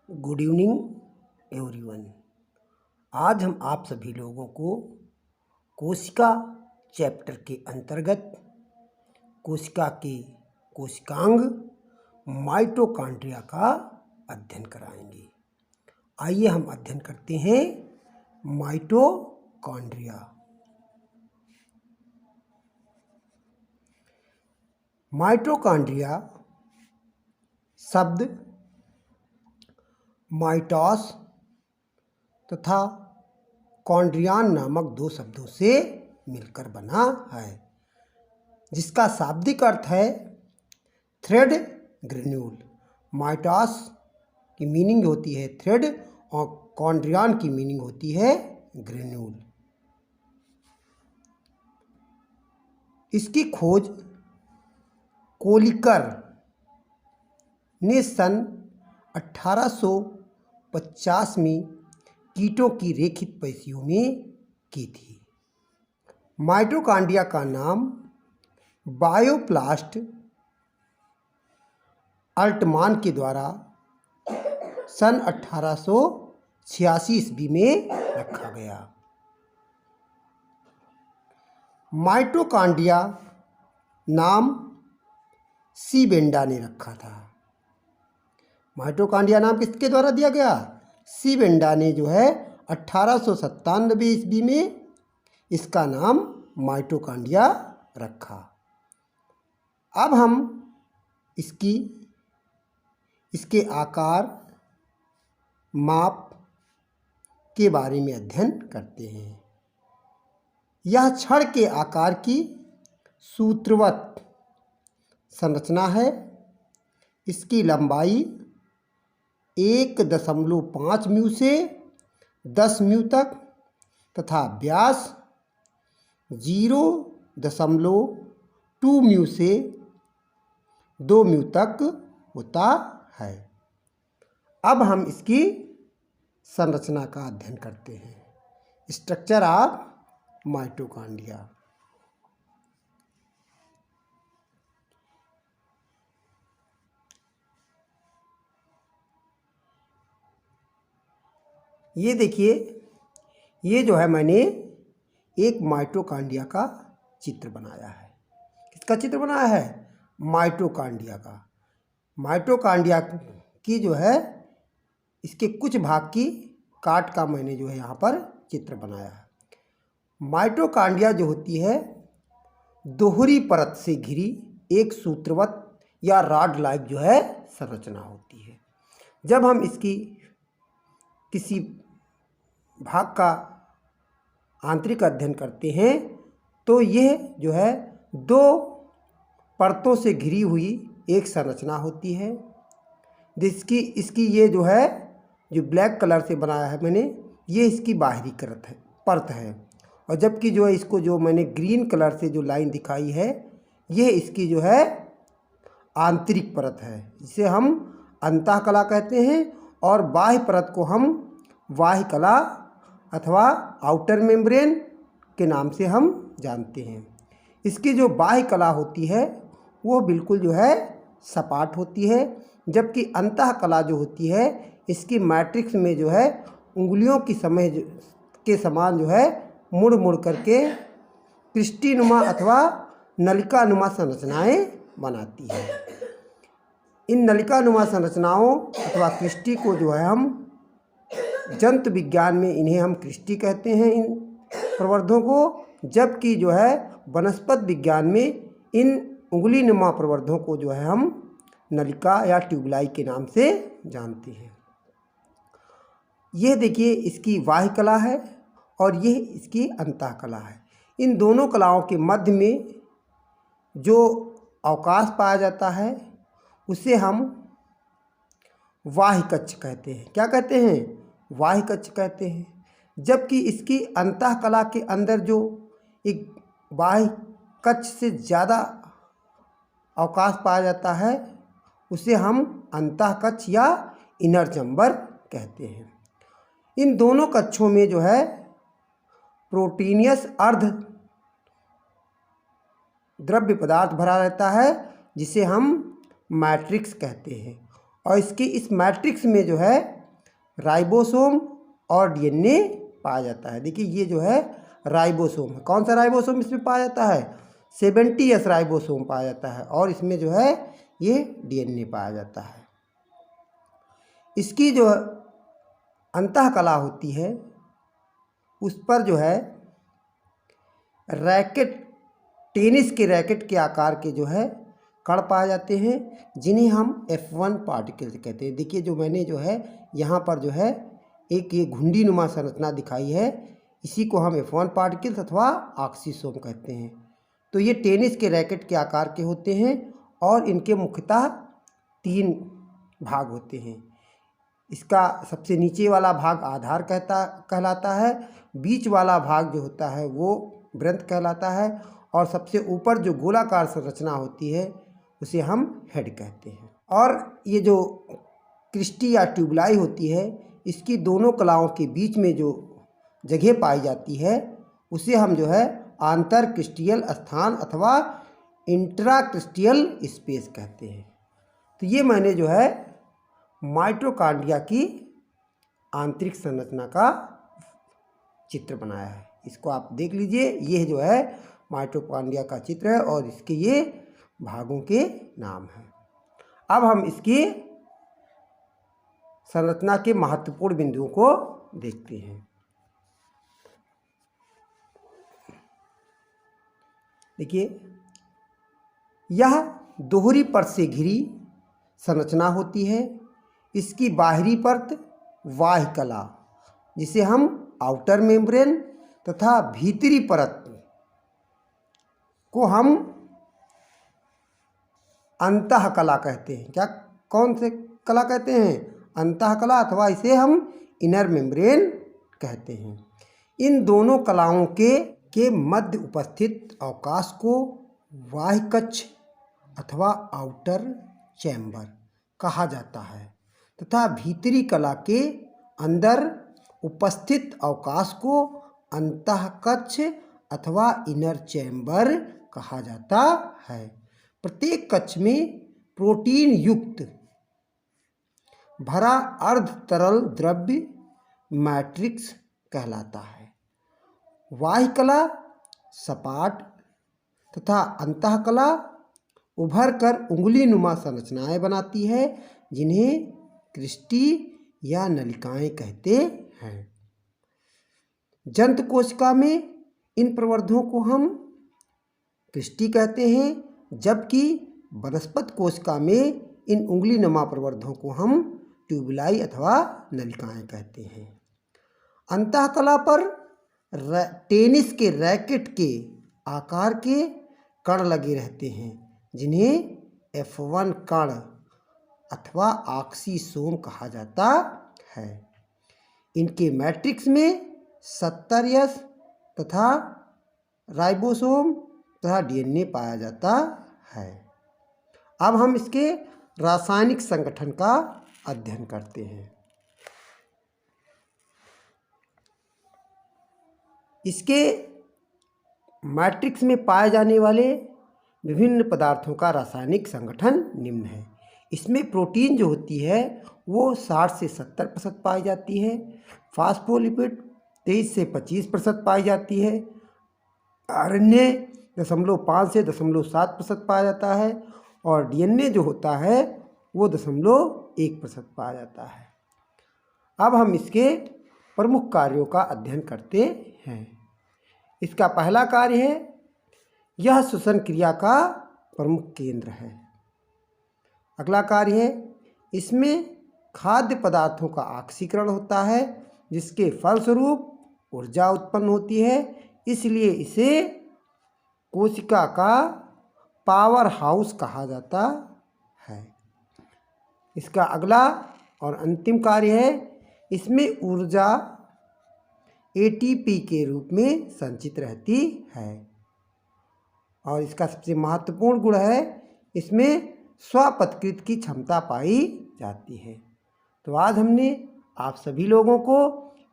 Good evening everyone. आज हम आप सभी लोगों को कोशिका चैप्टर के अंतर्गत कोशिका के कोशिकांग माइटोकॉन्ड्रिया का अध्ययन कराएंगे। आइए हम अध्ययन करते हैं माइटोकॉन्ड्रिया। माइटोकॉन्ड्रिया शब्द माइटॉस तथा कॉन्ड्रियान नामक दो शब्दों से मिलकर बना है, जिसका शाब्दिक अर्थ है थ्रेड ग्रेन्यूल। माइटॉस की मीनिंग होती है थ्रेड और कॉन्ड्रियान की मीनिंग होती है ग्रेन्यूल। इसकी खोज कोलिकर ने सन 1850 में कीटों की रेखित पेशियों में की थी। माइटोकॉन्ड्रिया का नाम बायोप्लास्ट अल्टमान के द्वारा सन 1886 ईस्वी में रखा गया। माइटोकॉन्ड्रिया नाम सी बेंडा ने रखा था। माइटोकॉन्ड्रिया नाम किसके द्वारा दिया गया? सी बेंडा ने जो है 1897 ईस्वी में इसका नाम माइटोकॉन्ड्रिया रखा। अब हम इसके आकार माप के बारे में अध्ययन करते हैं। यह छड़ के आकार की सूत्रवत संरचना है। इसकी लंबाई 1.5 म्यू से 10 म्यू तक तथा व्यास 0.2 म्यू से 2 म्यू तक होता है। अब हम इसकी संरचना का अध्ययन करते हैं। Structure of mitochondria. ये देखिए, ये जो है मैंने एक माइटोकॉन्ड्रिया का चित्र बनाया है। किसका चित्र बनाया है? माइटोकॉन्ड्रिया का। माइटोकॉन्ड्रिया की जो है इसके कुछ भाग की काट का मैंने जो है यहाँ पर चित्र बनाया है। माइटोकॉन्ड्रिया जो होती है दोहरी परत से घिरी एक सूत्रवत या रॉड लाइक जो है संरचना होती है। जब हम इसकी किसी भाग का आंतरिक अध्ययन करते हैं तो यह जो है दो परतों से घिरी हुई एक संरचना होती है, जिसकी इसकी ये जो है जो ब्लैक कलर से बनाया है मैंने, ये इसकी बाहरी परत है। और जबकि जो है इसको जो मैंने ग्रीन कलर से जो लाइन दिखाई है, ये इसकी जो है आंतरिक परत है, जिसे हम अंतःकला कहते हैं। और बाह्य परत को हम बाह्य कला अथवा आउटर मेम्ब्रेन के नाम से हम जानते हैं। इसकी जो बाह्य कला होती है वो बिल्कुल जो है सपाट होती है, जबकि अंतःकला जो होती है इसकी मैट्रिक्स में जो है उंगलियों की के समान जो है मुड़ मुड़ करके क्रिस्टीनुमा अथवा नलिकानुमा संरचनाएं बनाती है। इन नलिकानुमा संरचनाओं अथवा क्रिस्टी को जो है हम जंतु विज्ञान में इन्हें हम क्रिस्टी कहते हैं, इन प्रवर्धों को। जबकि जो है वनस्पति विज्ञान में इन उंगलीनुमा प्रवर्धों को जो है हम नलिका या ट्यूबलाई के नाम से जानते हैं। यह देखिए इसकी बाह्य कला है और यह इसकी अंतःकला है। इन दोनों कलाओं के मध्य में जो अवकाश पाया जाता है उसे हम बाह्य कक्ष कहते हैं। क्या कहते हैं? बाह्य कक्ष कहते हैं। जबकि इसकी अंतःकला के अंदर जो एक बाह्य कक्ष से ज़्यादा अवकाश पाया जाता है उसे हम अंतःकक्ष या इनर चैम्बर कहते हैं। इन दोनों कक्षों में जो है प्रोटीनियस अर्ध द्रव्य पदार्थ भरा रहता है, जिसे हम मैट्रिक्स कहते हैं। और इसकी इस मैट्रिक्स में जो है राइबोसोम और डीएनए पाया जाता है। देखिए ये जो है राइबोसोम है। कौन सा राइबोसोम इसमें पाया जाता है? 70S राइबोसोम पाया जाता है और इसमें जो है ये डीएनए पाया जाता है। इसकी जो अंतःकला होती है उस पर जो है रैकेट, टेनिस के रैकेट के आकार के जो है कण पाए जाते हैं, जिन्हें हम F1 पार्टिकल्स कहते हैं। देखिए जो मैंने जो है यहाँ पर जो है एक ये घुंडी नुमा संरचना दिखाई है, इसी को हम F1 पार्टिकल्स अथवा ऑक्सीसोम कहते हैं। तो ये टेनिस के रैकेट के आकार के होते हैं और इनके मुख्यतः 3 भाग होते हैं। इसका सबसे नीचे वाला भाग आधार कहलाता है, बीच वाला भाग जो होता है वो वृंत कहलाता है और सबसे ऊपर जो गोलाकार संरचना होती है उसे हम हेड कहते हैं। और ये जो क्रिस्टी या ट्यूबलाई होती है, इसकी दोनों कलाओं के बीच में जो जगह पाई जाती है उसे हम जो है आंतर क्रिस्टियल स्थान अथवा इंट्रा क्रिस्टियल स्पेस कहते हैं। तो ये मैंने जो है माइटोकॉन्ड्रिया की आंतरिक संरचना का चित्र बनाया है। इसको आप देख लीजिए, ये जो है माइटोकॉन्ड्रिया का चित्र है और इसके ये भागों के नाम हैं। अब हम इसकी संरचना के महत्वपूर्ण बिंदुओं को देखते हैं। देखिए यह दोहरी परत से घिरी संरचना होती है। इसकी बाहरी परत बाह्य कला, जिसे हम आउटर मेम्ब्रेन, तथा भीतरी परत को हम अंतःकला कहते हैं। क्या, कौन से कला कहते हैं? अंतःकला, अथवा इसे हम इनर मेम्ब्रेन कहते हैं। इन दोनों कलाओं के मध्य उपस्थित अवकाश को बाह्य कक्ष अथवा आउटर चैम्बर कहा जाता है तथा भीतरी कला के अंदर उपस्थित अवकाश को अंतःकक्ष अथवा इनर चैम्बर कहा जाता है। प्रत्येक कक्ष में प्रोटीन युक्त भरा अर्ध तरल द्रव्य मैट्रिक्स कहलाता है। बाह्य कला सपाट तथा अंतःकला उभर कर उंगली नुमा संरचनाएं बनाती है, जिन्हें क्रिस्टी या नलिकाएं कहते हैं। जंतु कोशिका में इन प्रवर्धों को हम क्रिस्टी कहते हैं, जबकि वनस्पति कोशिका में इन उंगली नुमा प्रवर्धों को हम ट्यूबुलाई अथवा नलिकाएं कहते हैं। अंतःकला पर टेनिस के रैकेट के आकार के कण लगे रहते हैं, जिन्हें F1 कण अथवा ऑक्सीसोम कहा जाता है। इनके मैट्रिक्स में 70S तथा राइबोसोम तथा डीएनए पाया जाता है। अब हम इसके रासायनिक संगठन का अध्ययन करते हैं। इसके मैट्रिक्स में पाए जाने वाले विभिन्न पदार्थों का रासायनिक संगठन निम्न है। इसमें प्रोटीन जो होती है वो 60 से 70% पाई जाती है, फास्फोलिपिड 23 से 25% पाई जाती है, आरएनए 0.5 से 0.7% पाया जाता है और डीएनए जो होता है वो 0.1% पाया जाता है। अब हम इसके प्रमुख कार्यों का अध्ययन करते हैं। इसका पहला कार्य है, यह श्वसन क्रिया का प्रमुख केंद्र है। अगला कार्य है, इसमें खाद्य पदार्थों का ऑक्सीकरण होता है, जिसके फलस्वरूप ऊर्जा उत्पन्न होती है, इसलिए इसे कोशिका का पावर हाउस कहा जाता है। इसका अगला और अंतिम कार्य है, इसमें ऊर्जा एटीपी के रूप में संचित रहती है और इसका सबसे महत्वपूर्ण गुण है, इसमें स्वपत्कृत की क्षमता पाई जाती है। तो आज हमने आप सभी लोगों को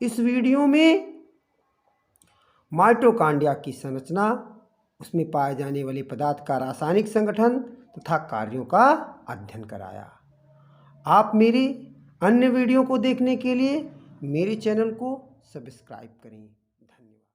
इस वीडियो में माइटोकॉन्ड्रिया की संरचना, उसमें पाए जाने वाले पदार्थ का रासायनिक संगठन तथा कार्यों का अध्ययन कराया। आप मेरे अन्य वीडियो को देखने के लिए मेरे चैनल को सब्सक्राइब करें। धन्यवाद।